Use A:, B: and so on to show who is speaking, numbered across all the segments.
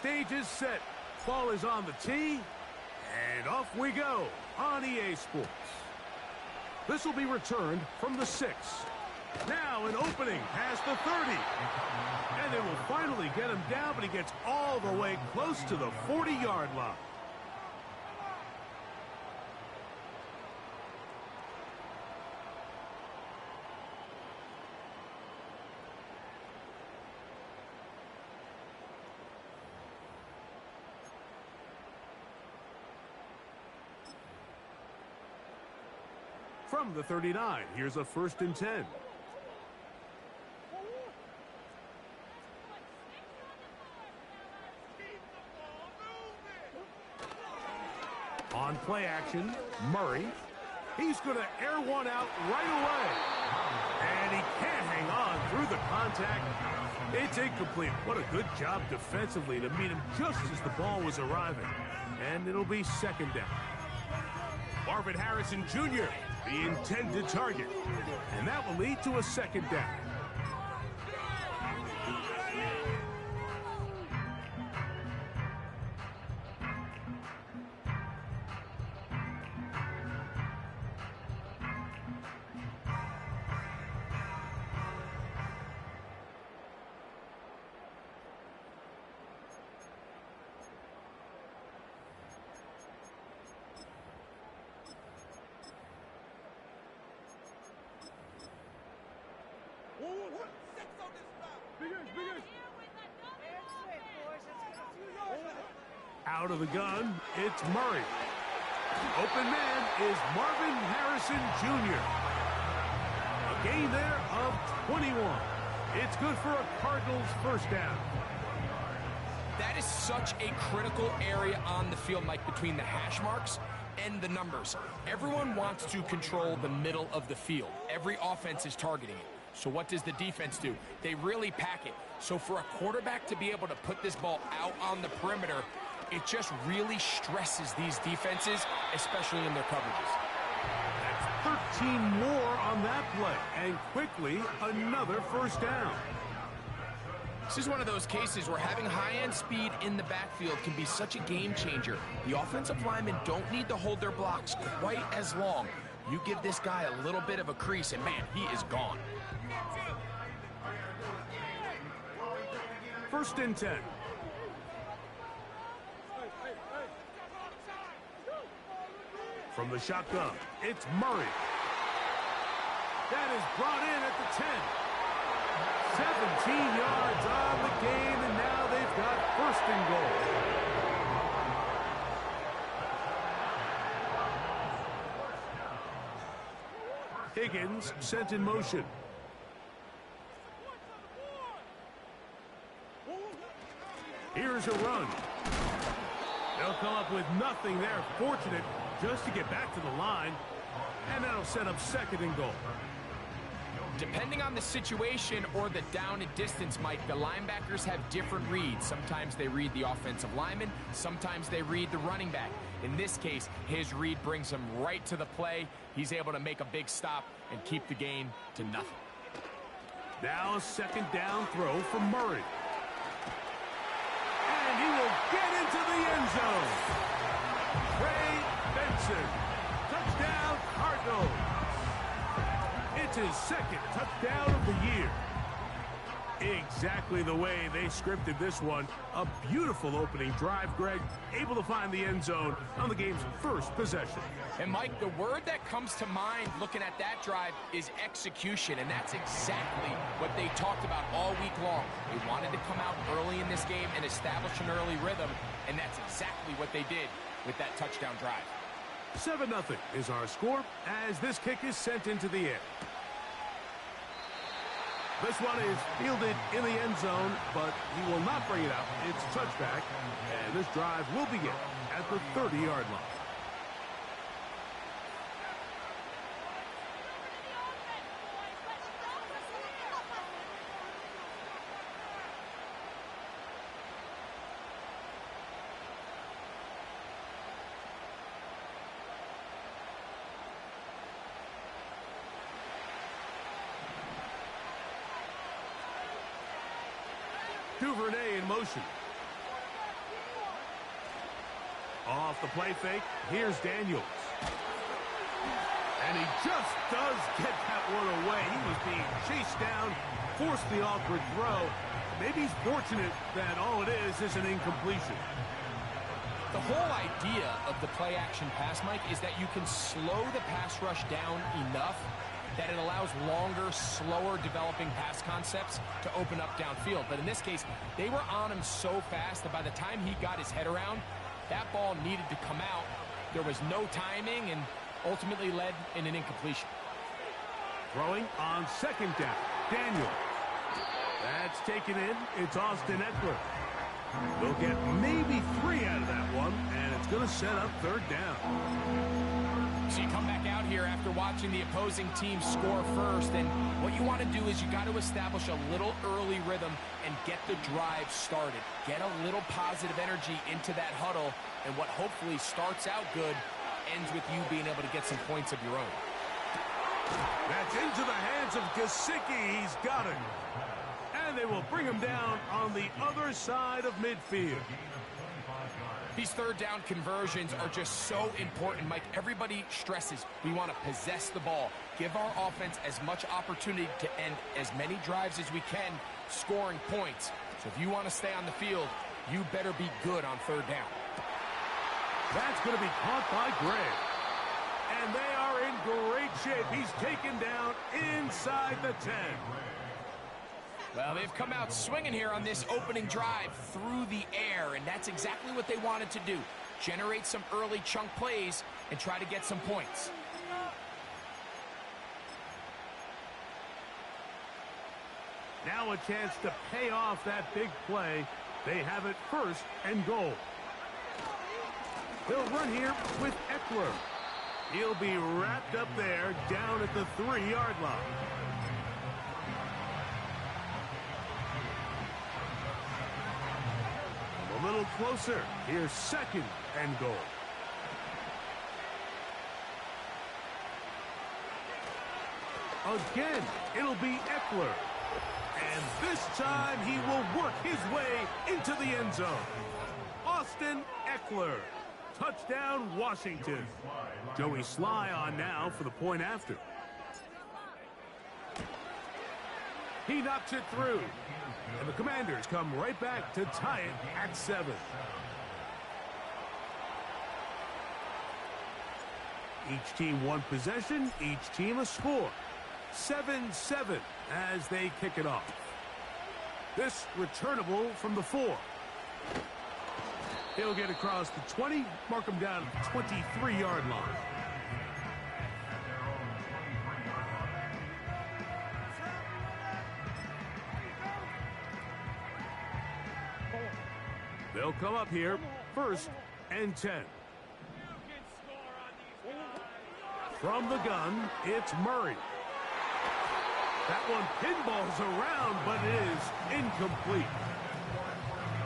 A: stage is set. Ball is on the tee, and off we go on EA Sports. This will be returned from the 6. Now an opening past the 30. And they will finally get him down, but he gets all the way close to the 40-yard line. From the 39, here's a 1st and 10. On play action, Murray. He's going to air one out right away. And he can't hang on through the contact. It's incomplete. What a good job defensively to meet him just as the ball was arriving. And it'll be 2nd down. Marvin Harrison Jr., the intended target. And that will lead to a 2nd down. Out of the gun, it's Murray. The open man is Marvin Harrison Jr. A gain there of 21. It's good for a Cardinals 1st down.
B: That is such a critical area on the field, Mike, between the hash marks and the numbers. Everyone wants to control the middle of the field. Every offense is targeting it. So what does the defense do? They really pack it. So for a quarterback to be able to put this ball out on the perimeter, it just really stresses these defenses, especially in their coverages.
A: That's 13 more on that play. And quickly, another 1st down.
B: This is one of those cases where having high-end speed in the backfield can be such a game changer. The offensive linemen don't need to hold their blocks quite as long. You give this guy a little bit of a crease, and man, he is gone.
A: 1st and 10. From the shotgun, it's Murray. That is brought in at the 10. 17 yards on the game, and now they've got 1st and goal. Higgins sent in motion. Here's a run. They'll come up with nothing there. Fortunate just to get back to the line. And that'll set up 2nd and goal.
B: Depending on the situation or the down and distance, Mike, the linebackers have different reads. Sometimes they read the offensive lineman. Sometimes they read the running back. In this case, his read brings him right to the play. He's able to make a big stop and keep the gain to nothing.
A: Now a 2nd down throw from Murray. And he will get into the end zone. Trey Benson. Touchdown, Cardinals. It's his 2nd touchdown of the year. Exactly the way they scripted this one. A beautiful opening drive, Greg. Able to find the end zone on the game's 1st possession.
B: And, Mike, the word that comes to mind looking at that drive is execution, and that's exactly what they talked about all week long. They wanted to come out early in this game and establish an early rhythm, and that's exactly what they did with that touchdown drive.
A: 7-0 is our score as this kick is sent into the air. This one is fielded in the end zone, but he will not bring it out. It's touchback, and this drive will begin at the 30-yard line. Duvernay in motion. Off the play fake, here's Daniels. And he just does get that one away. He was being chased down, forced the awkward throw. Maybe he's fortunate that all it is an incompletion.
B: The whole idea of the play-action pass, Mike, is that you can slow the pass rush down enough that it allows longer, slower developing pass concepts to open up downfield. But in this case, they were on him so fast that by the time he got his head around, that ball needed to come out. There was no timing and ultimately led in an incompletion.
A: Throwing on second down, Daniel. That's taken in. It's Austin Eckler. We'll get maybe 3 out of that one, and it's going to set up third down.
B: So you come back out here after watching the opposing team score first, and what you want to do is you got to establish a little early rhythm and get the drive started. Get a little positive energy into that huddle, and what hopefully starts out good ends with you being able to get some points of your own.
A: That's into the hands of Gesicki. He's got it. And they will bring him down on the other side of midfield.
B: These third down conversions are just so important, Mike. Everybody stresses we want to possess the ball, give our offense as much opportunity to end as many drives as we can, scoring points. So if you want to stay on the field, you better be good on third down.
A: That's going to be caught by Gray. And they are in great shape. He's taken down inside the 10.
B: Well, they've come out swinging here on this opening drive through the air, and that's exactly what they wanted to do. Generate some early chunk plays and try to get some points.
A: Now a chance to pay off that big play. They have it first and goal. They'll run here with Eckler. He'll be wrapped up there down at the 3-yard line. A little closer. Here's second and goal. Again, it'll be Eckler. And this time he will work his way into the end zone. Austin Eckler. Touchdown, Washington. Joey Sly on now for the point after. He knocks it through. And the Commanders come right back to tie it at 7. Each team one possession, each team a score. 7-7 as they kick it off. This returnable from the 4. He'll get across the 20, mark him down at the 23-yard line. They'll come up here, first and 10. From the gun, it's Murray. That one pinballs around, but it is incomplete.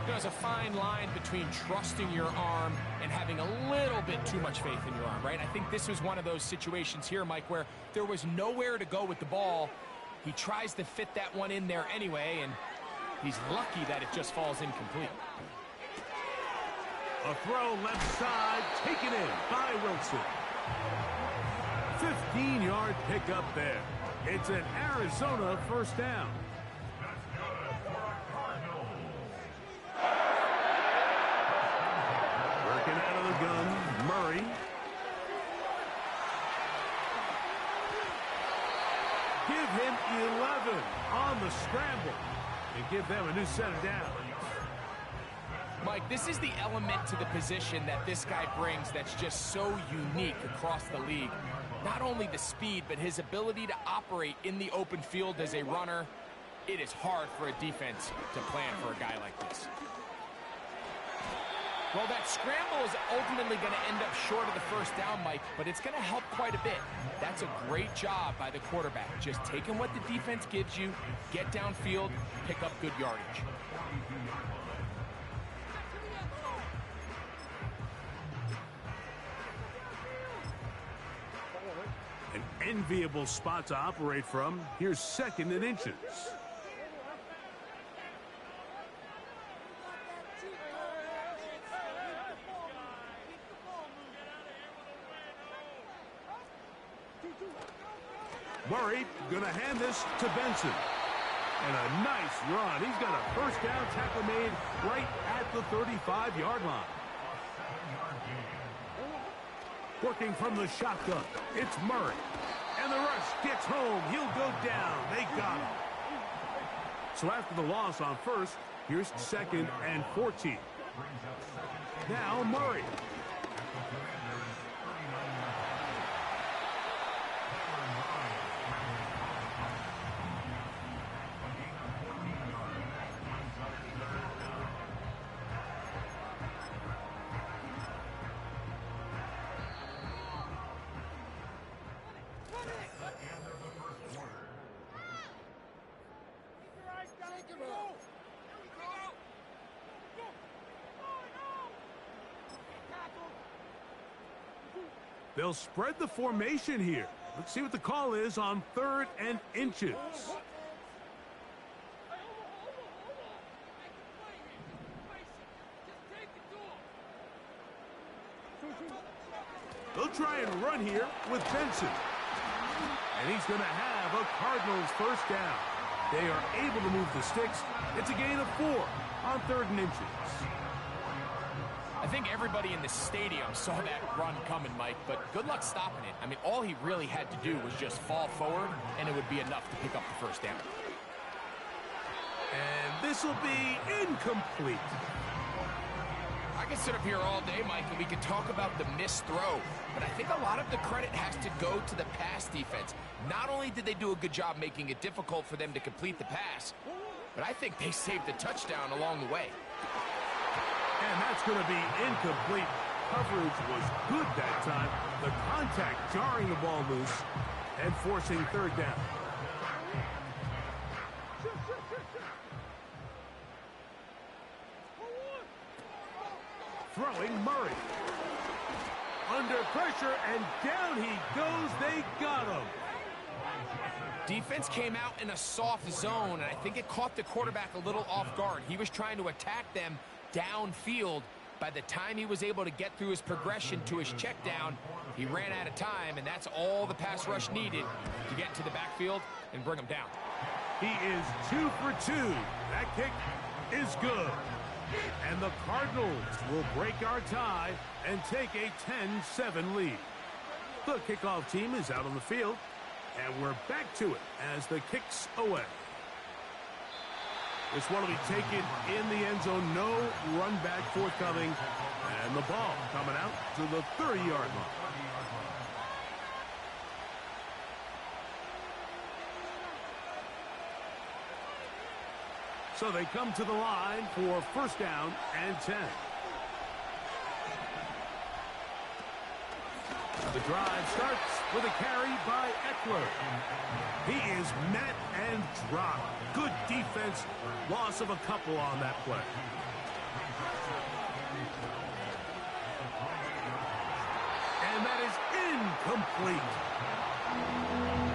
B: There's a fine line between trusting your arm and having a little bit too much faith in your arm, right? I think this was one of those situations here, Mike, where there was nowhere to go with the ball. He tries to fit that one in there anyway, and he's lucky that it just falls incomplete.
A: A throw left side, taken in by Wilson. 15-yard pickup there. It's an Arizona first down. Working out of the gun, Murray. Give him 11 on the scramble and give them a new set of downs.
B: Mike, this is the element to the position that this guy brings that's just so unique across the league. Not only the speed, but his ability to operate in the open field as a runner. It is hard for a defense to plan for a guy like this. Well, that scramble is ultimately going to end up short of the first down, Mike, but it's going to help quite a bit. That's a great job by the quarterback. Just taking what the defense gives you, get downfield, pick up good yardage.
A: An enviable spot to operate from. Here's second and inches. Murray going to hand this to Benson. And a nice run. He's got a first down tackle made right at the 35-yard line. Working from the shotgun, it's Murray. And the rush gets home. He'll go down. They got him. So after the loss on first, here's 2nd and 14. Now Murray. They'll spread the formation here. Let's see what the call is on 3rd and inches. They'll try and run here with Benson. And he's going to have a Cardinals first down. They are able to move the sticks. It's a gain of 4 on 3rd and inches.
B: I think everybody in the stadium saw that run coming, Mike, but good luck stopping it. I mean, all he really had to do was just fall forward, and it would be enough to pick up the first down.
A: And this will be incomplete.
B: I can sit up here all day, Mike, and we can talk about the missed throw, but I think a lot of the credit has to go to the pass defense. Not only did they do a good job making it difficult for them to complete the pass, but I think they saved the touchdown along the way.
A: And that's going to be incomplete. Coverage was good that time. The contact jarring the ball loose and forcing 3rd down. Throwing Murray. Under pressure, and down he goes. They got him.
B: Defense came out in a soft zone, and I think it caught the quarterback a little off guard. He was trying to attack them downfield. By the time he was able to get through his progression to his check down, he ran out of time, and that's all the pass rush needed to get to the backfield and bring him down.
A: He is 2 for 2. That kick is good. And the Cardinals will break our tie and take a 10-7 lead. The kickoff team is out on the field, and we're back to it as the kick's away. This one will be taken in the end zone. No run back forthcoming. And the ball coming out to the 30-yard line. So they come to the line for first down and 10. The drive starts with a carry by Eckler. He is met and dropped. Good defense. Loss of a couple on that play. And that is incomplete.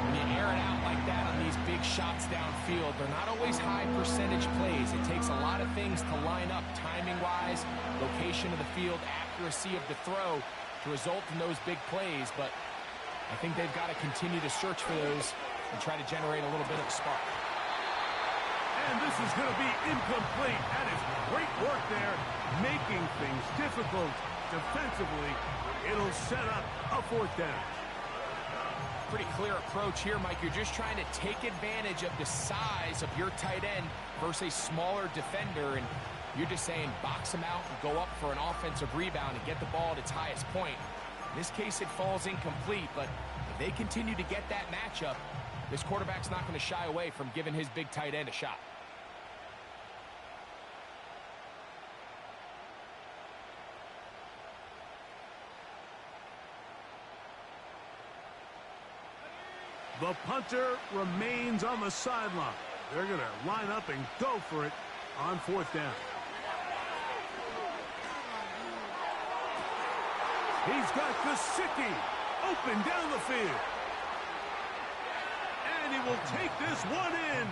B: When you air it out like that on these big shots downfield, they're not always high percentage plays. It takes a lot of things to line up timing-wise, location of the field, accuracy of the throw to result in those big plays, but I think they've got to continue to search for those and try to generate a little bit of a spark.
A: And this is going to be incomplete. That is great work there, making things difficult defensively. It'll set up a 4th down.
B: Pretty clear approach here, Mike. You're just trying to take advantage of the size of your tight end versus a smaller defender, and you're just saying box him out and go up for an offensive rebound and get the ball at its highest point. In this case, it falls incomplete, but if they continue to get that matchup, this quarterback's not going to shy away from giving his big tight end a shot.
A: The punter remains on the sideline. They're going to line up and go for it on 4th down. He's got Gesicki open down the field. And he will take this one in.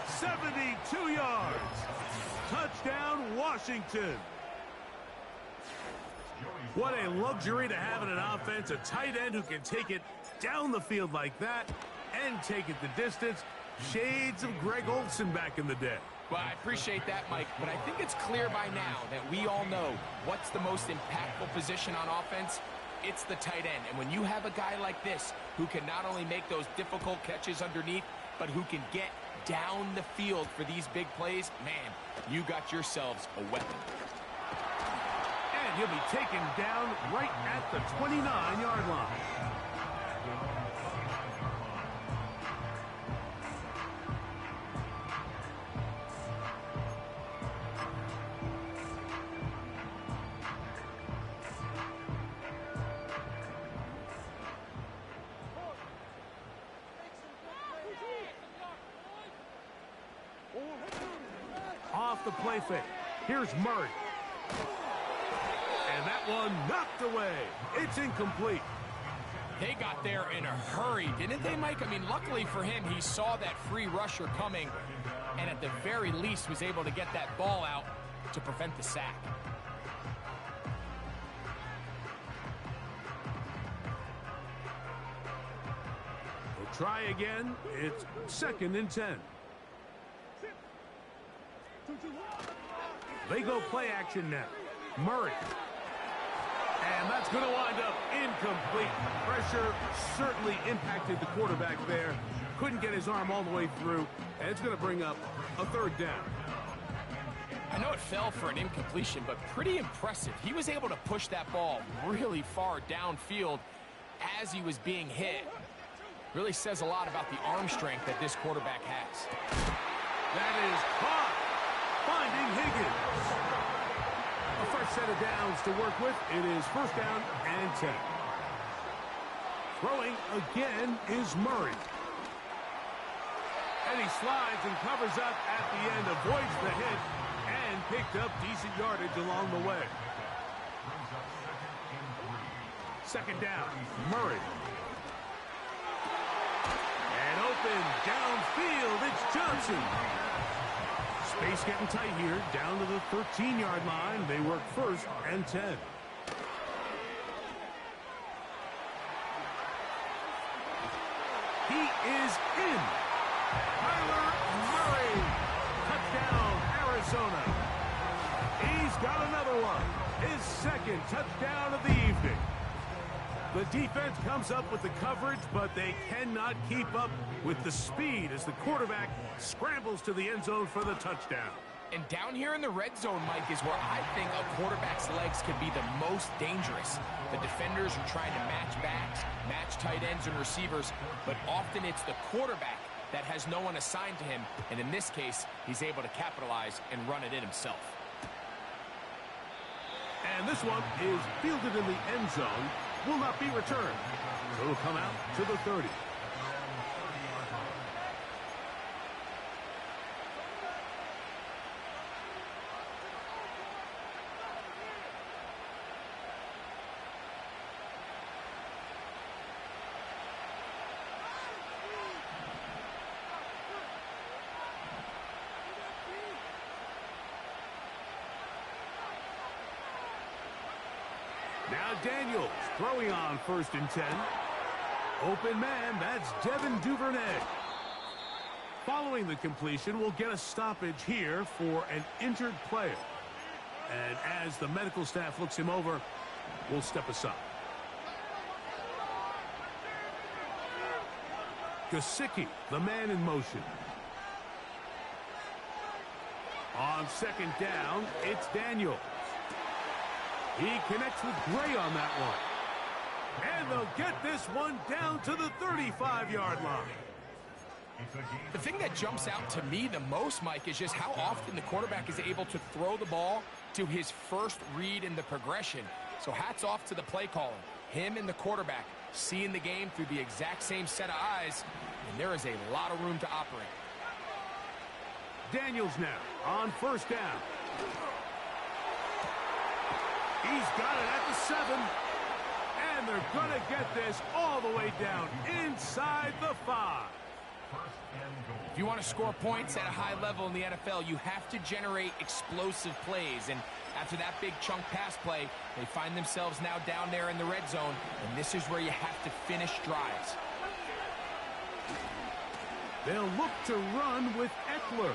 A: 72 yards. Touchdown, Washington. What a luxury to have in an offense. A tight end who can take it down the field like that. and take it the distance. Shades of Greg Olsen back in the day.
B: Well, I appreciate that, Mike, but I think it's clear by now that we all know what's the most impactful position on offense. It's the tight end. And when you have a guy like this who can not only make those difficult catches underneath, but who can get down the field for these big plays, man, you got yourselves a weapon.
A: And he'll be taken down right at the 29-yard line. Off the play fake. Here's Murray. And that one knocked away. It's incomplete.
B: They got there in a hurry, didn't they, Mike? I mean, luckily for him, he saw that free rusher coming and at the very least was able to get that ball out to prevent the sack.
A: We'll try again. It's 2nd and 10. They go play action now. Murray. And that's going to wind up incomplete. Pressure certainly impacted the quarterback there. Couldn't get his arm all the way through. And it's going to bring up a 3rd down.
B: I know it fell for an incompletion, but pretty impressive. He was able to push that ball really far downfield as he was being hit. Really says a lot about the arm strength that this quarterback has.
A: That is caught. Finding Higgins. A fresh set of downs to work with. It is 1st down and 10. Throwing again is Murray. And he slides and covers up at the end, avoids the hit, and picked up decent yardage along the way. 2nd down, Murray. And open downfield, it's Johnson. Space getting tight here, down to the 13-yard line. They work 1st and 10. He is in. Kyler Murray. Touchdown, Arizona. He's got another one. His 2nd touchdown of the evening. The defense comes up with the coverage, but they cannot keep up with the speed as the quarterback scrambles to the end zone for the touchdown.
B: And down here in the red zone, Mike, is where I think a quarterback's legs can be the most dangerous. The defenders are trying to match backs, match tight ends and receivers, but often it's the quarterback that has no one assigned to him, and in this case, he's able to capitalize and run it in himself.
A: And this one is fielded in the end zone. Will not be returned. So it'll come out to the 30. Now Daniels throwing on 1st and 10. Open man, that's Devin Duvernay. Following the completion, we'll get a stoppage here for an injured player. And as the medical staff looks him over, we'll step aside. Gesicki, the man in motion. On 2nd down, it's Daniels. He connects with Gray on that one. And they'll get this one down to the 35-yard line.
B: The thing that jumps out to me the most, Mike, is just how often the quarterback is able to throw the ball to his first read in the progression. So hats off to the play calling. Him and the quarterback seeing the game through the exact same set of eyes, and there is a lot of room to operate.
A: Daniels now on 1st down. He's got it at the 7. And they're going to get this all the way down inside the 5.
B: If you want to score points at a high level in the NFL, you have to generate explosive plays. And after that big chunk pass play, they find themselves now down there in the red zone. And this is where you have to finish drives.
A: They'll look to run with Eckler.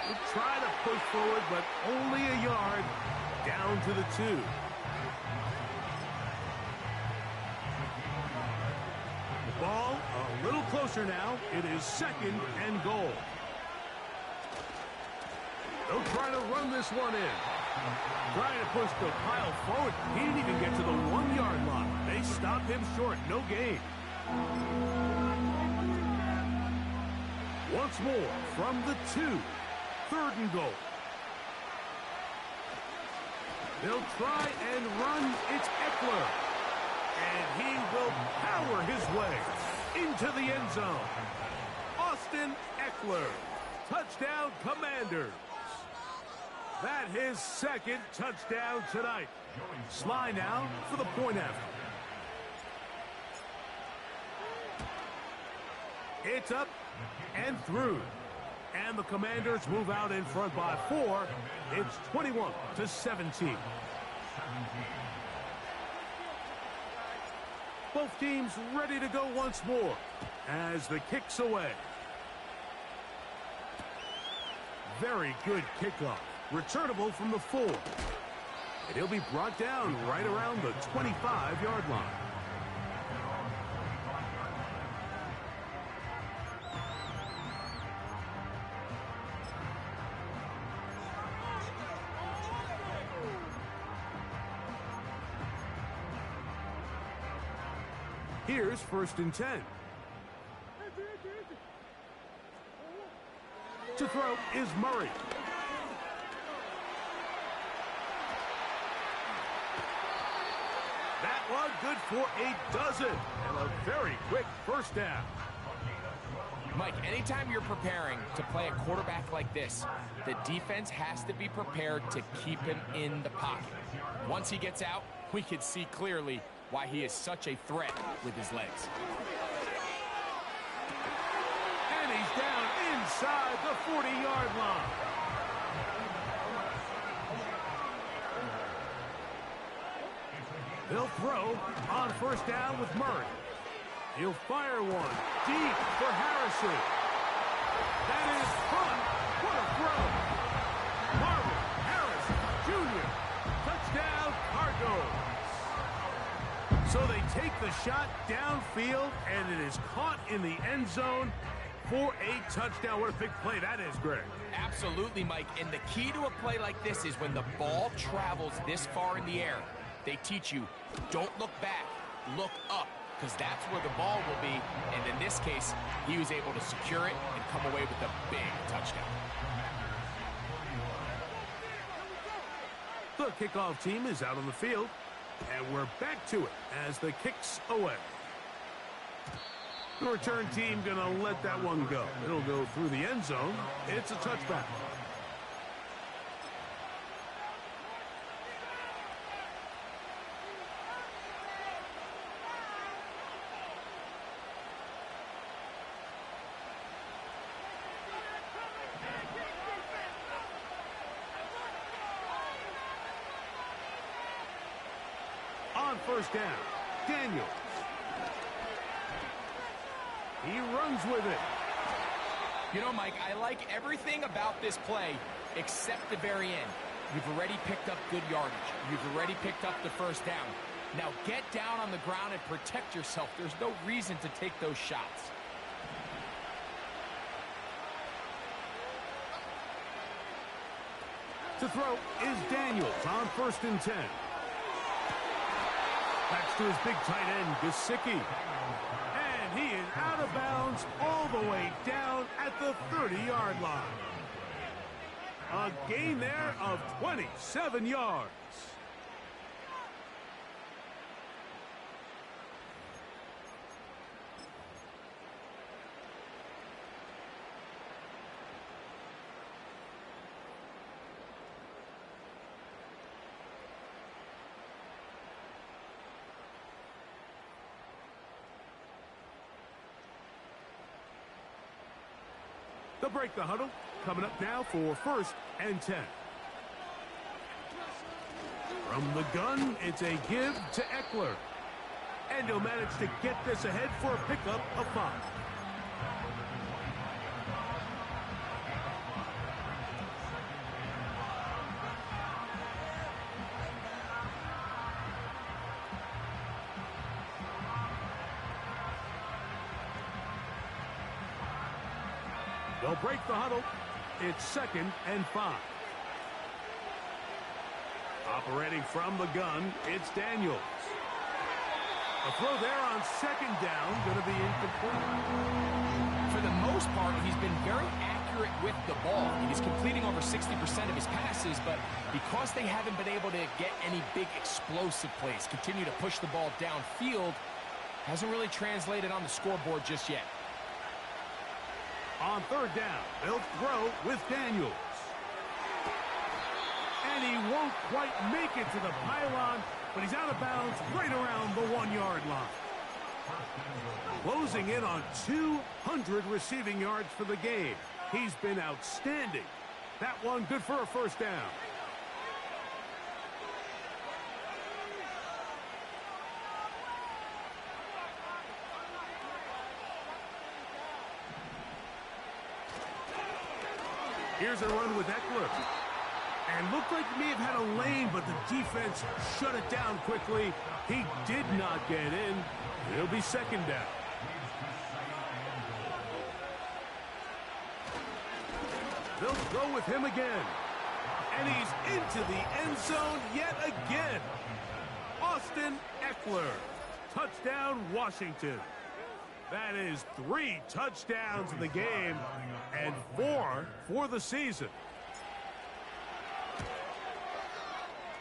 A: They'll try to push forward, but only a yard down to the 2. The ball a little closer now. It is 2nd and goal. They'll try to run this one in. Trying to push the pile forward. He didn't even get to the 1-yard line. They stop him short. No gain. Once more from the 2. 3rd and goal. They'll try and run. It's Eckler. And he will power his way into the end zone. Austin Eckler. Touchdown, Commanders. That his 2nd touchdown tonight. Sly now for the point after. It's up and through. And the Commanders move out in front by 4. It's 21-17. Both teams ready to go once more as the kick's away. Very good kickoff. Returnable from the 4. And he'll be brought down right around the 25-yard line. Here's 1st and 10. To throw is Murray. That one good for a dozen. And a very quick 1st down.
B: Mike, anytime you're preparing to play a quarterback like this, the defense has to be prepared to keep him in the pocket. Once he gets out, we can see clearly why he is such a threat with his legs.
A: And he's down inside the 40-yard line. They'll throw on 1st down with Murray. He'll fire one deep for Harrison. That is caught. What a throw. Marvin Harrison Jr. Touchdown, Cardz. So they take the shot downfield, and it is caught in the end zone for a touchdown. What a big play that is, Greg.
B: Absolutely, Mike. And the key to a play like this is when the ball travels this far in the air, they teach you, don't look back, look up, because that's where the ball will be. And in this case, he was able to secure it and come away with a big touchdown.
A: The kickoff team is out on the field, and we're back to it as the kick's away. The return team going to let that one go. It'll go through the end zone. It's a touchback. On 1st down, Daniels. He runs with it.
B: You know, Mike, I like everything about this play except the very end. You've already picked up good yardage. You've already picked up the 1st down. Now get down on the ground and protect yourself. There's no reason to take those shots.
A: To throw is Daniels on 1st and 10. That's to his big tight end, Gesicki. And he is out of bounds all the way down at the 30-yard line. A gain there of 27 yards. They'll break the huddle. Coming up now for 1st and 10. From the gun, it's a give to Eckler. And he'll manage to get this ahead for a pickup of 5. They'll break the huddle. It's 2nd and 5. Operating from the gun, it's Daniels. A throw there on 2nd down, going to be incomplete.
B: For the most part, he's been very accurate with the ball. He's completing over 60% of his passes, but because they haven't been able to get any big explosive plays, continue to push the ball downfield, hasn't really translated on the scoreboard just yet.
A: On 3rd down, they'll throw with Daniels. And he won't quite make it to the pylon, but he's out of bounds right around the 1-yard line. Closing in on 200 receiving yards for the game. He's been outstanding. That one good for a 1st down. Here's a run with Eckler. And looked like he may have had a lane, but the defense shut it down quickly. He did not get in. It'll be 2nd down. They'll go with him again. And he's into the end zone yet again. Austin Eckler. Touchdown, Washington. That is 3 touchdowns in the game and 4 for the season.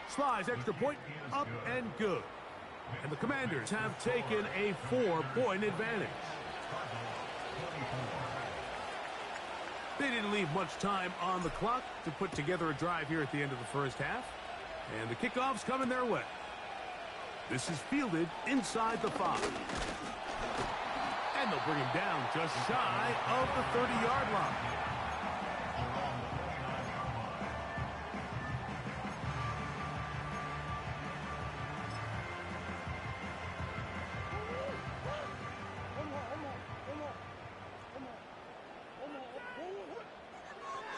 A: Slides extra point, up and good. And the Commanders have taken a 4-point advantage. They didn't leave much time on the clock to put together a drive here at the end of the 1st half. And the kickoff's coming their way. This is fielded inside the 5. And they'll bring him down just shy of the 30-yard line.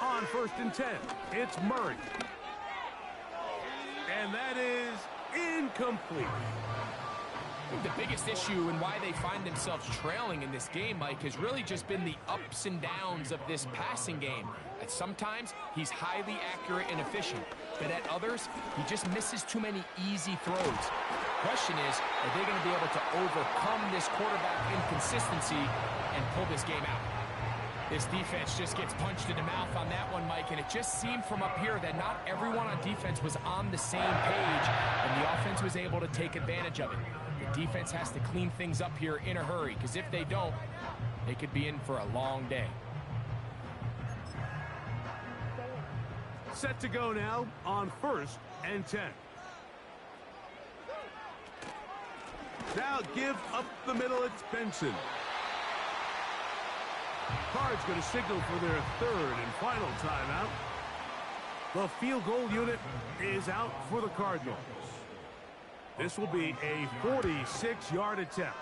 A: On 1st and 10, it's Murray. And that is incomplete.
B: I think the biggest issue and why they find themselves trailing in this game, Mike, has really just been the ups and downs of this passing game. At sometimes, he's highly accurate and efficient, but at others, he just misses too many easy throws. The question is, are they going to be able to overcome this quarterback inconsistency and pull this game out? This defense just gets punched in the mouth on that one, Mike, and it just seemed from up here that not everyone on defense was on the same page, and the offense was able to take advantage of it. The defense has to clean things up here in a hurry, because if they don't, they could be in for a long day.
A: Set to go now on 1st and 10. Now give up the middle, it's Benson. Cardz going to signal for their 3rd and final timeout. The field goal unit is out for the Cardinals. This will be a 46-yard attempt.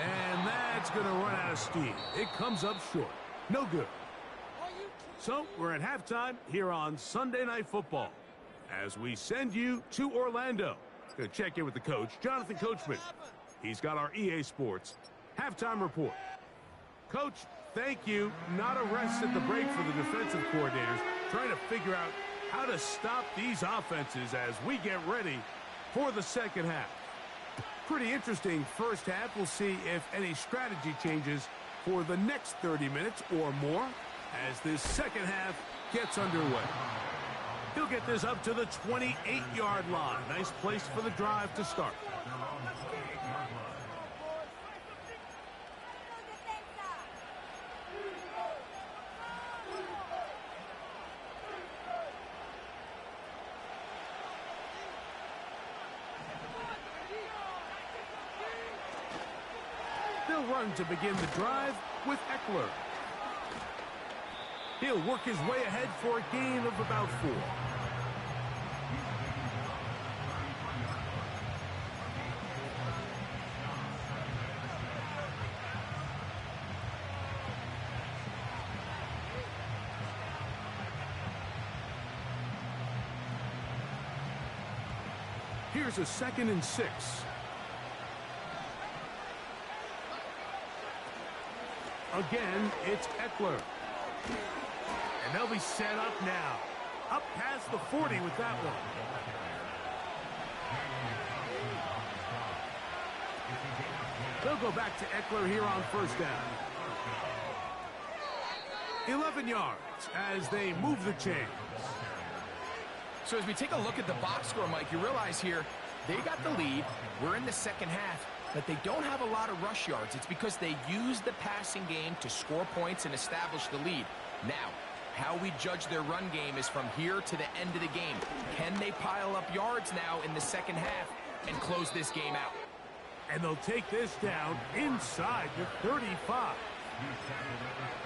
A: And that's going to run out of steam. It comes up short. No good. So we're at halftime here on Sunday Night Football as we send you to Orlando. Going to check in with the coach, Jonathan Coachman. He's got our EA Sports halftime report. Coach, thank you. Not a rest at the break for the defensive coordinators, trying to figure out how to stop these offenses as we get ready for the 2nd half. Pretty interesting 1st half. We'll see if any strategy changes for the next 30 minutes or more as this 2nd half gets underway. He'll get this up to the 28-yard line. Nice place for the drive to start. They'll run to begin the drive with Eckler. He'll work his way ahead for a gain of about 4. Here's a 2nd and 6. Again, it's Eckler. And they'll be set up now. Up past the 40 with that one. They'll go back to Eckler here on first down. 11 yards as they move the chains.
B: So as we take a look at the box score, Mike, you realize here they got the lead. We're in the second half, but they don't have a lot of rush yards. It's because they use the passing game to score points and establish the lead. Now, how we judge their run game is from here to the end of the game. Can they pile up yards now in the second half and close this game out?
A: And they'll take this down inside the 35.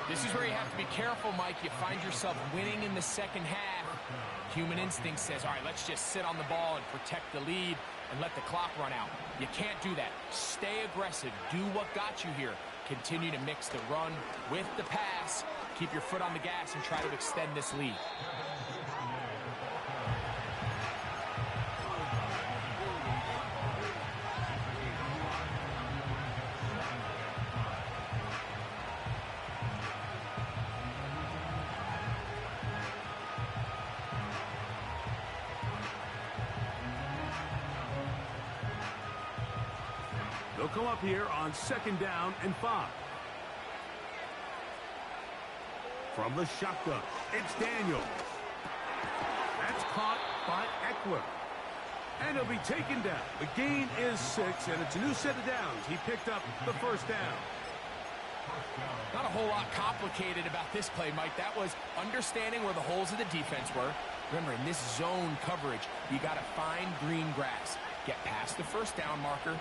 B: This is where you have to be careful, Mike. You find yourself winning in the second half. Human instinct says, all right, let's just sit on the ball and protect the lead and let the clock run out. You can't do that. Stay aggressive. Do what got you here. Continue to mix the run with the pass. Keep your foot on the gas and try to extend this lead.
A: They'll come up here on second down and 5. From the shotgun, it's Daniels. That's caught by Eckler. And he'll be taken down. The gain is 6, and it's a new set of downs. He picked up the first down.
B: Not a whole lot complicated about this play, Mike. That was understanding where the holes of the defense were. Remember, in this zone coverage, you got to find green grass. Get past the first down marker.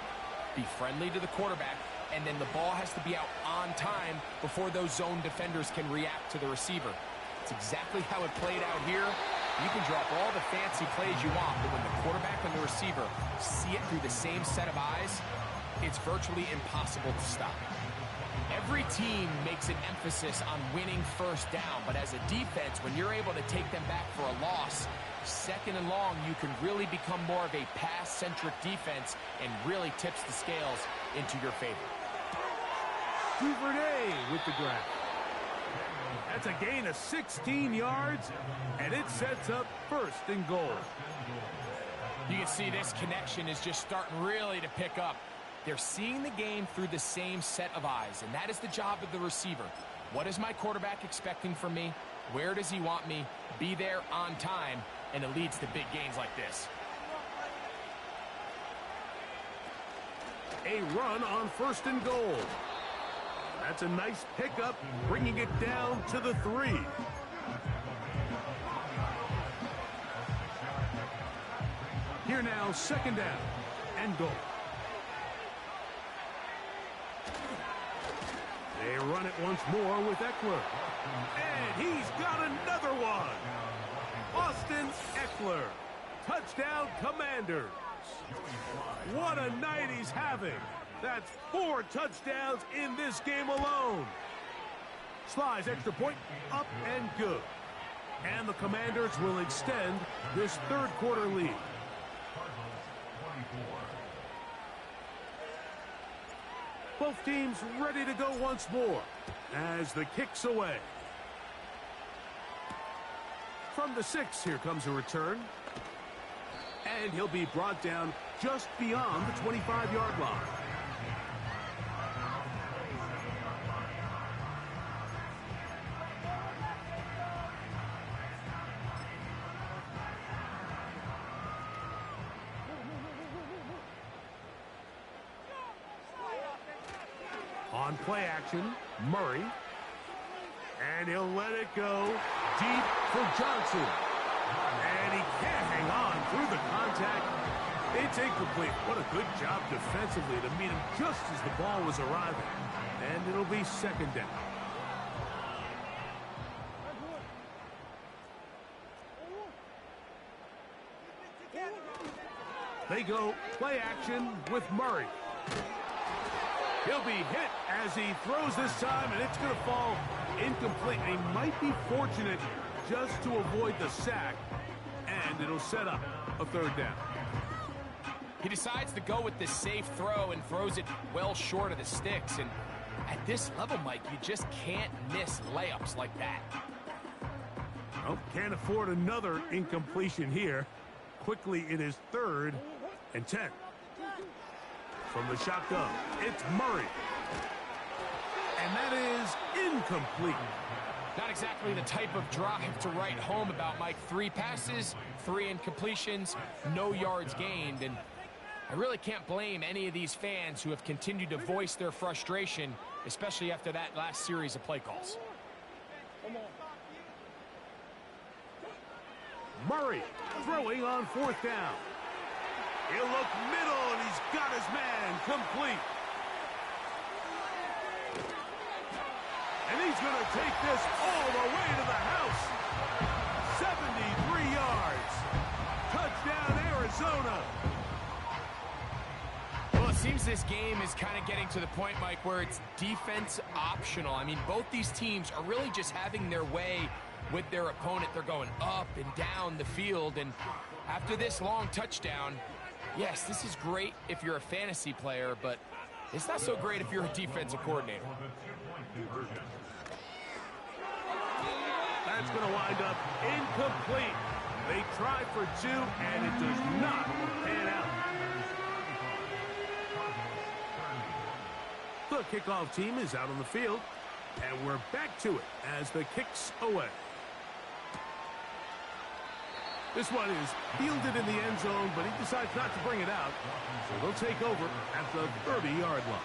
B: Be friendly to the quarterback, and then the ball has to be out on time before those zone defenders can react to the receiver. It's exactly how it played out here. You can drop all the fancy plays you want, but when the quarterback and the receiver see it through the same set of eyes, it's virtually impossible to stop. Every team makes an emphasis on winning first down, but as a defense, when you're able to take them back for a loss, second and long, you can really become more of a pass-centric defense and really tips the scales into your favor.
A: Duvernay with the grab. That's a gain of 16 yards, and it sets up first and goal.
B: You can see this connection is just starting really to pick up. They're seeing the game through the same set of eyes, and that is the job of the receiver. What is my quarterback expecting from me? Where does he want me? Be there on time, and it leads to big gains like this.
A: A run on first and goal. That's a nice pickup, bringing it down to the 3. Here now, second down and goal. They run it once more with Eckler. And he's got another one. Austin Eckler. Touchdown, Commanders. What a night he's having. That's 4 touchdowns in this game alone. Slice extra point, up and good. And the Commanders will extend this third quarter lead. Both teams ready to go once more as the kick's away. From the 6, here comes a return. And he'll be brought down just beyond the 25-yard line. On play action, Murray. And he'll let it go deep for Johnson. And he can't hang on through the contact. It's incomplete. What a good job defensively to meet him just as the ball was arriving. And it'll be second down. They go play action with Murray. He'll be hit as he throws this time, and it's going to fall incomplete. And he might be fortunate just to avoid the sack, and it'll set up a third down.
B: He decides to go with this safe throw and throws it well short of the sticks. And At this level, Mike, you just can't miss layups like that.
A: Well, can't afford another incompletion here. Quickly, it is 3rd and 10. From the shotgun, it's Murray. And that is incomplete.
B: Not exactly the type of drive to write home about, Mike. 3 passes, 3 incompletions, no yards gained. And I really can't blame any of these fans who have continued to voice their frustration, especially after that last series of play calls.
A: Murray throwing on 4th down. He'll look middle, and he's got his man complete. And he's going to take this all the way to the house. 73 yards. Touchdown, Arizona.
B: Well, it seems this game is kind of getting to the point, Mike, where it's defense optional. I mean, both these teams are really just having their way with their opponent. They're going up and down the field, and after this long touchdown, yes, this is great if you're a fantasy player, but it's not so great if you're a defensive coordinator.
A: That's going to wind up incomplete. They try for 2, and it does not pan out. The kickoff team is out on the field, and we're back to it as the kick's away. This one is fielded in the end zone, but he decides not to bring it out. So they'll take over at the 30-yard line.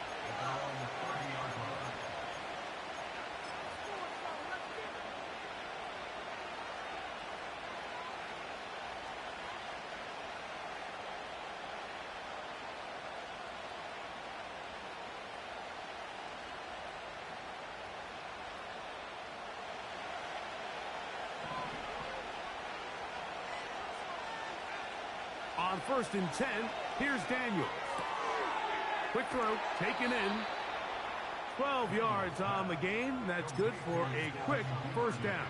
A: On 1st and 10, here's Daniels. Quick throw, taken in. 12 yards on the game. That's good for a quick 1st down.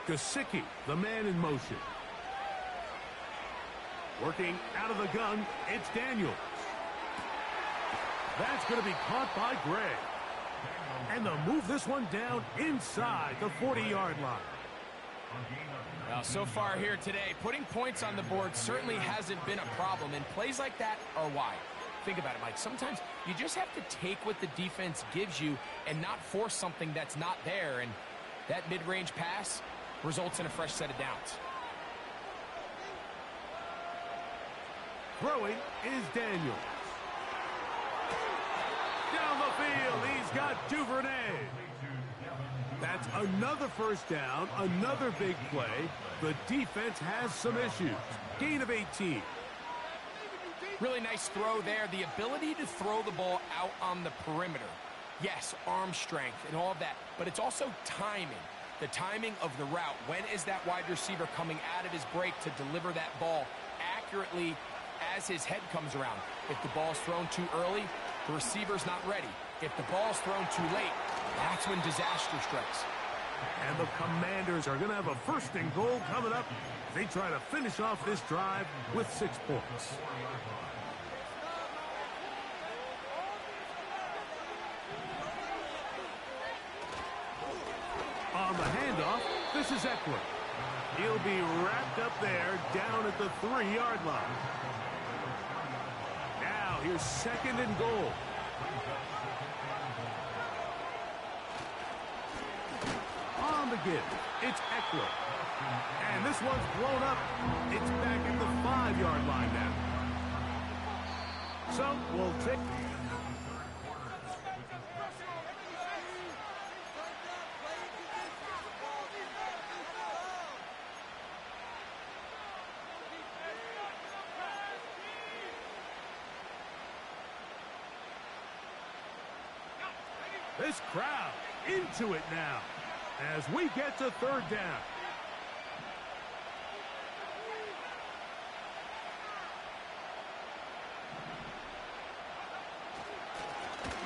A: Gesicki, the man in motion. Working out of the gun, it's Daniels. That's going to be caught by Gray. And they'll move this one down inside the 40-yard line.
B: Well, so far here today, putting points on the board certainly hasn't been a problem, and plays like that are why. Think about it, Mike. Sometimes you just have to take what the defense gives you and not force something that's not there, and that mid-range pass results in a fresh set of downs.
A: Throwing is Daniels. Down the field, he's got Duvernay. That's another 1st down, another big play. The defense has some issues. Gain of 18.
B: Really nice throw there. The ability to throw the ball out on the perimeter. Yes, arm strength and all of that, but it's also timing. The timing of the route. When is that wide receiver coming out of his break to deliver that ball accurately as his head comes around? If the ball's thrown too early, the receiver's not ready. If the ball's thrown too late, that's when disaster strikes.
A: And the Commanders are going to have a 1st and goal coming up. They try to finish off this drive with 6 points. On the handoff, this is Eckler. He'll be wrapped up there down at the 3-yard line. Now here's 2nd and goal. On the give, it's Eckler. And this one's blown up. It's back at the 5-yard line now. So we'll take... This crowd into it now as we get to 3rd down.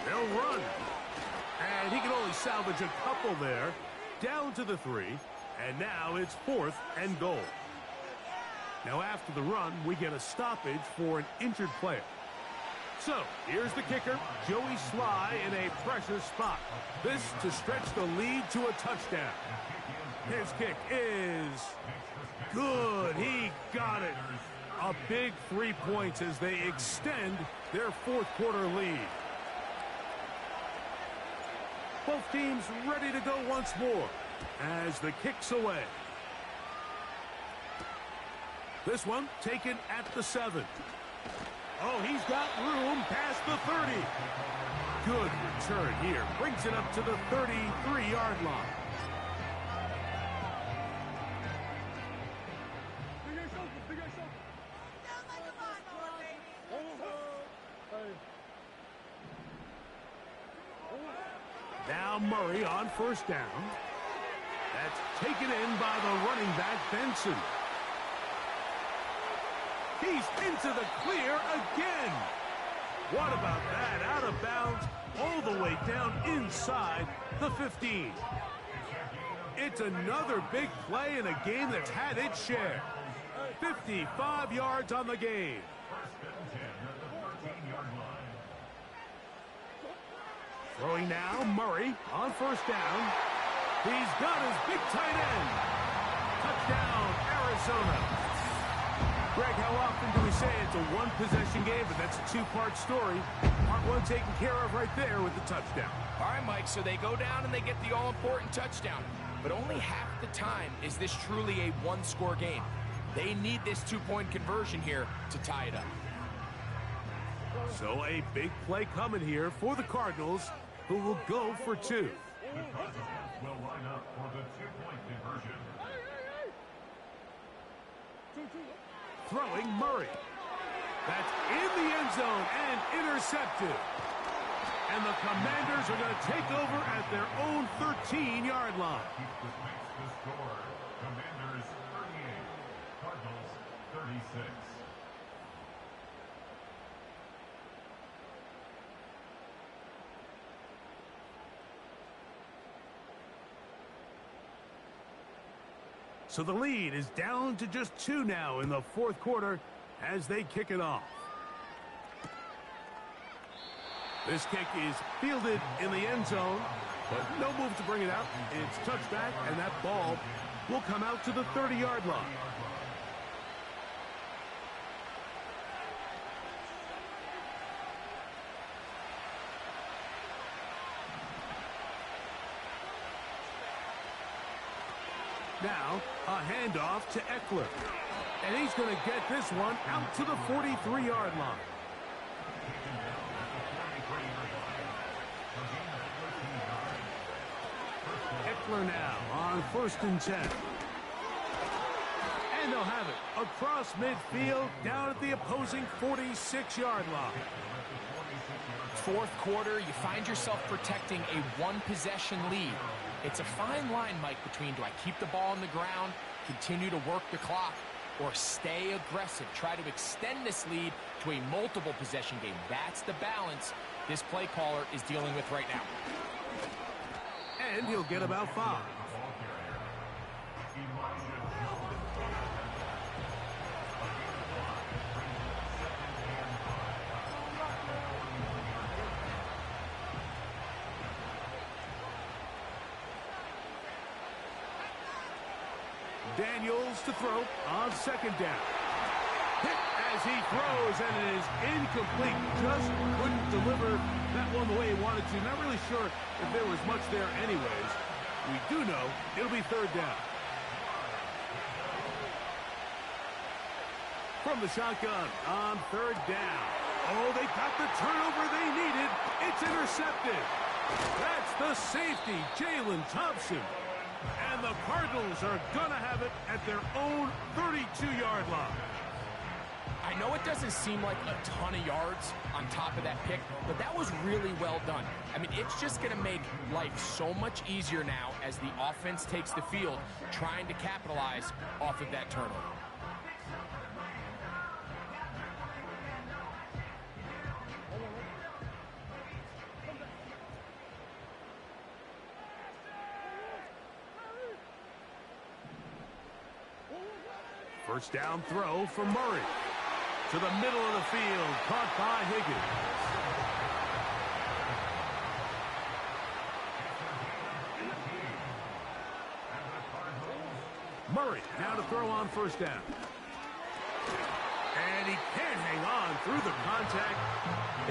A: They'll run. And he can only salvage a couple there. Down to the 3. And now it's 4th and goal. Now after the run, we get a stoppage for an injured player. So, here's the kicker, Joey Sly in a pressure spot. This to stretch the lead to a touchdown. His kick is good. He got it. A big 3 points as they extend their fourth quarter lead. Both teams ready to go once more as the kick's away. This one taken at the 7. Oh, he's got room past the 30. Good return here. Brings it up to the 33-yard line. Now Murray on first down. That's taken in by the running back, Benson. He's into the clear again. What about that? Out of bounds all the way down inside the 15. It's another big play in a game that's had its share. 55 yards on the game. Throwing now, Murray on first down. He's got his big tight end. Touchdown, Arizona. Greg, how often do we say it's a one-possession game, but that's a two-part story? Part one taken care of right there with the touchdown.
B: All right, Mike, so they go down and they get the all-important touchdown. But only half the time is this truly a one-score game. They need this two-point conversion here to tie it up.
A: So a big play coming here for the Cardinals, who will go for two.
C: The Cardinals will line up for the two-point conversion.
A: Throwing Murray. That's in the end zone and intercepted. And the Commanders are going to take over at their own 13-yard line.
C: This makes the score. Commanders 38, Cardinals 36.
A: So the lead is down to just 2 now in the fourth quarter as they kick it off. This kick is fielded in the end zone, but no move to bring it out. It's touchback, and that ball will come out to the 30-yard line. Now, a handoff to Eckler. And he's going to get this one out to the 43-yard line. Eckler now on 1st and 10. And they'll have it across midfield down at the opposing 46-yard line.
B: Fourth quarter, you find yourself protecting a one-possession lead. It's a fine line, Mike, between do I keep the ball on the ground, continue to work the clock, or stay aggressive, try to extend this lead to a multiple possession game. That's the balance this play caller is dealing with right now.
A: And he'll get about 5. Daniels to throw on 2nd down. Hit as he throws, and it is incomplete. Just couldn't deliver that one the way he wanted to. Not really sure if there was much there anyways. We do know it'll be 3rd down. From the shotgun on 3rd down. Oh, they got the turnover they needed. It's intercepted. That's the safety, Jalen Thompson. And the Cardinals are going to have it at their own 32-yard line.
B: I know it doesn't seem like a ton of yards on top of that pick, but that was really well done. I mean, it's just going to make life so much easier now as the offense takes the field, trying to capitalize off of that turnover.
A: First down throw for Murray. To the middle of the field, caught by Higgins. Murray now to throw on first down. And he can't hang on through the contact.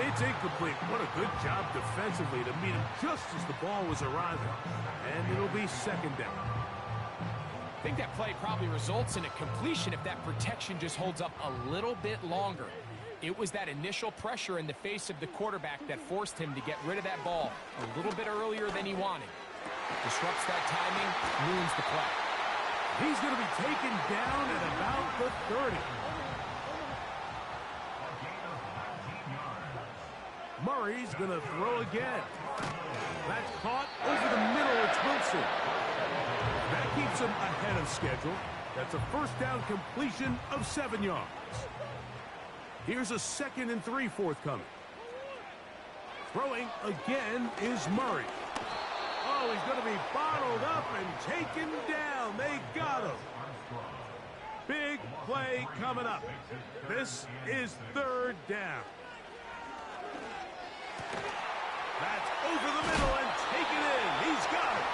A: It's incomplete. What a good job defensively to meet him just as the ball was arriving. And it'll be second down.
B: I think that play probably results in a completion if that protection just holds up a little bit longer. It was that initial pressure in the face of the quarterback that forced him to get rid of that ball a little bit earlier than he wanted. Disrupts that timing, ruins the play.
A: He's going to be taken down at about the 30. Murray's going to throw again. That's caught over the middle. It's Wilson. That keeps him ahead of schedule. That's a first down completion of 7 yards. Here's a 2nd and 3 forthcoming. Throwing again is Murray. Oh, he's going to be bottled up and taken down. They got him. Big play coming up. This is 3rd down. That's over the middle and taken in. He's got it.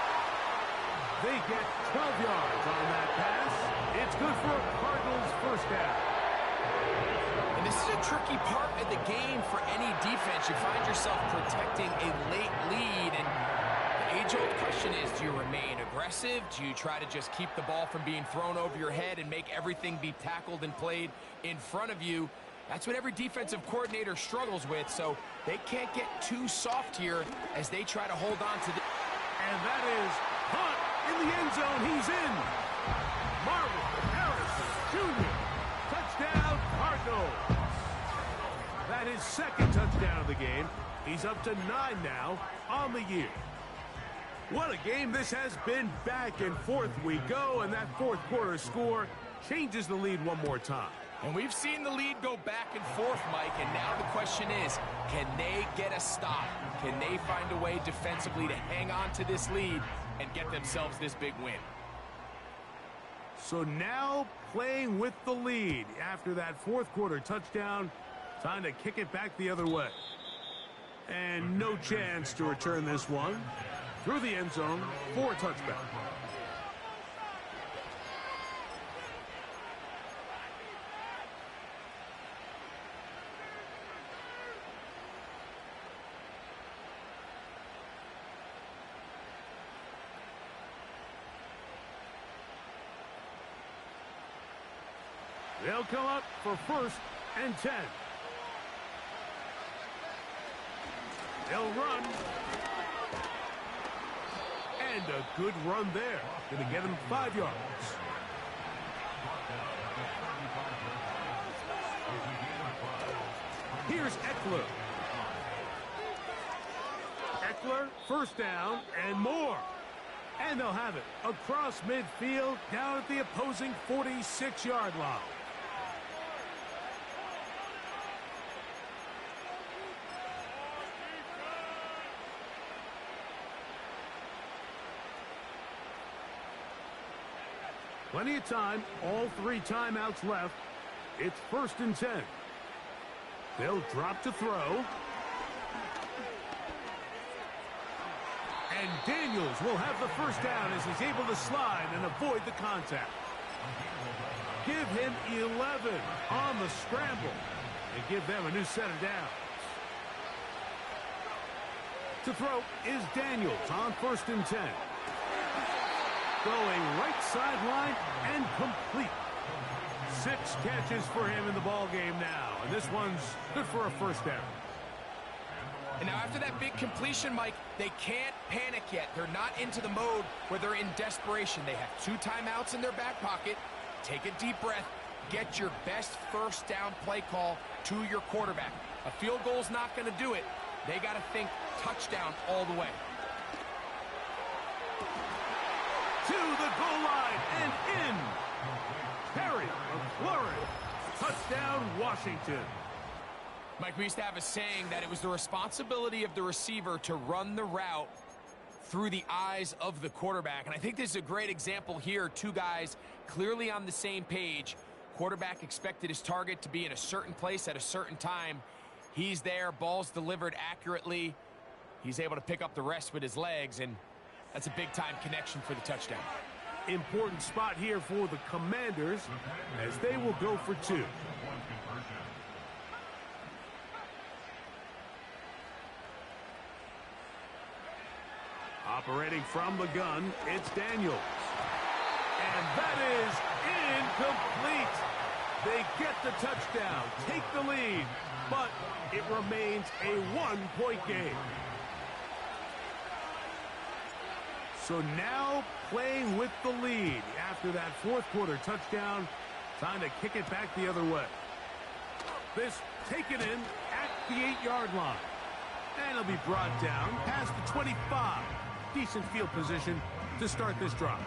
A: They get 12 yards on that pass. It's good for a Cardinals first down.
B: And this is a tricky part of the game for any defense. You find yourself protecting a late lead, and the age-old question is, do you remain aggressive? Do you try to just keep the ball from being thrown over your head and make everything be tackled and played in front of you? That's what every defensive coordinator struggles with, so they can't get too soft here as they try to hold on to the...
A: And that is Hunt in the end zone. He's in. Marvin Harrison Jr. Touchdown, Cardinals. That is 2nd touchdown of the game. He's up to 9 now on the year. What a game this has been. Back and forth we go, and that 4th quarter score changes the lead one more time.
B: And we've seen the lead go back and forth, Mike, and now the question is, can they get a stop? Can they find a way defensively to hang on to this lead and get themselves this big win?
A: So now playing with the lead after that 4th quarter touchdown, time to kick it back the other way. And no chance to return this one through the end zone for a touchback. They'll come up for 1st and 10. They'll run. And a good run there. Going to get him 5 yards. Here's Eckler. Eckler, first down and more. And they'll have it across midfield down at the opposing 46-yard line. Plenty of time, all 3 timeouts left. It's 1st and 10. They'll drop to throw. And Daniels will have the first down as he's able to slide and avoid the contact. Give him 11 on the scramble and give them a new set of downs. To throw is Daniels on 1st and 10. Going right sideline and complete. 6 catches for him in the ball game now, and this one's good for a first down.
B: And now after that big completion, Mike, they can't panic yet. They're not into the mode where they're in desperation. They have 2 timeouts in their back pocket. Take a deep breath. Get your best first down play call to your quarterback. A field goal's not going to do it. They got to think touchdown all the way.
A: To the goal line and in. Perry, McLaurin, touchdown, Washington.
B: Mike, we used to have a saying that it was the responsibility of the receiver to run the route through the eyes of the quarterback. And I think this is a great example here. 2 guys clearly on the same page, Quarterback expected his target to be in a certain place at a certain time. He's there, ball's delivered accurately. He's able to pick up the rest with his legs, and that's a big-time connection for the touchdown.
A: Important spot here for the Commanders as they will go for 2. Operating from the gun, it's Daniels. And that is incomplete. They get the touchdown, take the lead, but it remains a 1-point game. So now playing with the lead after that fourth quarter touchdown, time to kick it back the other way. This taken in at the 8-yard line. And it'll be brought down past the 25. Decent field position to start this drive.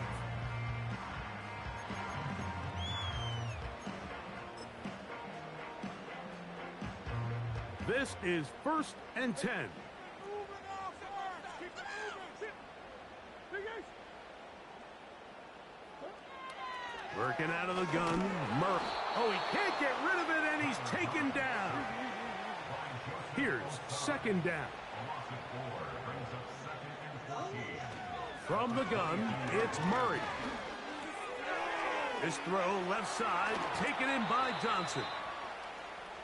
A: This is 1st and 10. Working out of the gun, Murray. Oh, he can't get rid of it, and he's taken down. Here's 2nd down. From the gun, it's Murray. This throw left side, taken in by Johnson.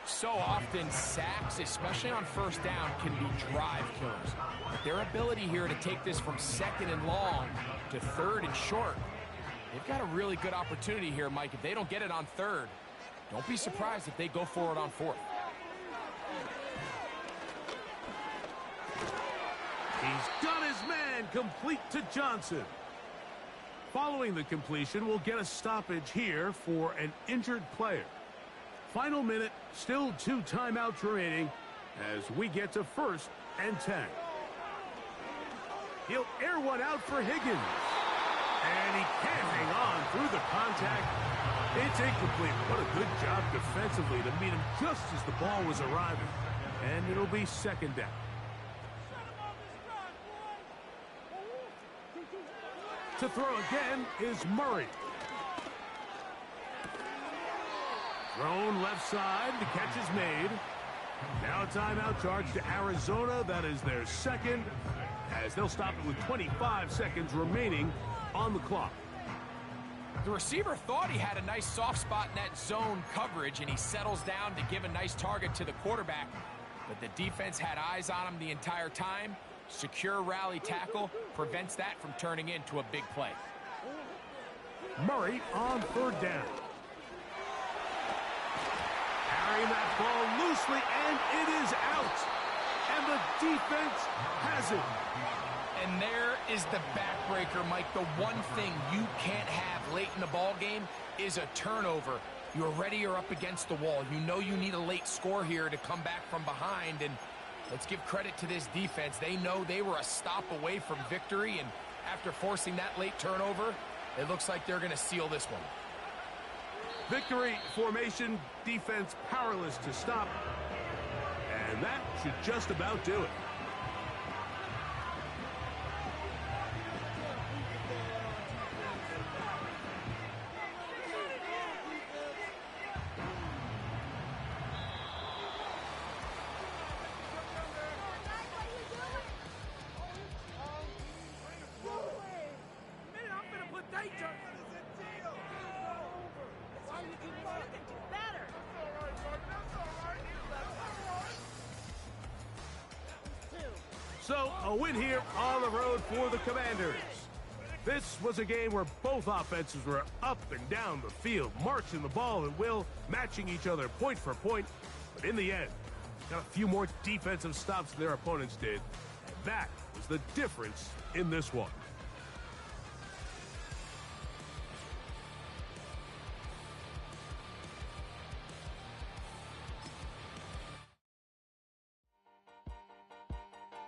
B: So often, sacks, especially on 1st down, can be drive killers. But their ability here to take this from 2nd and long to 3rd and short, they've got a really good opportunity here, Mike. If they don't get it on 3rd, don't be surprised if they go for it on 4th.
A: He's got his man complete to Johnson. Following the completion, we'll get a stoppage here for an injured player. Final minute, still 2 timeouts remaining as we get to 1st and 10. He'll air one out for Higgins. And he can't hang on through the contact. It's incomplete. What a good job defensively to meet him just as the ball was arriving. And it'll be 2nd down. To throw again is Murray. Thrown left side. The catch is made. Now a timeout charge to Arizona. That is their 2nd, as they'll stop it with 25 seconds remaining on the clock.
B: The receiver thought he had a nice soft spot in that zone coverage, and he settles down to give a nice target to the quarterback. But the defense had eyes on him the entire time. Secure rally tackle prevents that from turning into a big play.
A: Murray on 3rd down. Carrying that ball loosely, and it is out. And the defense has it.
B: And there is the backbreaker, Mike. The one thing you can't have late in the ball game is a turnover. You're ready, you're up against the wall. You know you need a late score here to come back from behind, and let's give credit to this defense. They know they were a stop away from victory, and after forcing that late turnover, it looks like they're going to seal this one.
A: Victory formation, defense powerless to stop. And that should just about do it. So, a win here on the road for the Commanders. This was a game where both offenses were up and down the field, marching the ball at will, matching each other point for point. But in the end, got a few more defensive stops than their opponents did. And that was the difference in this one.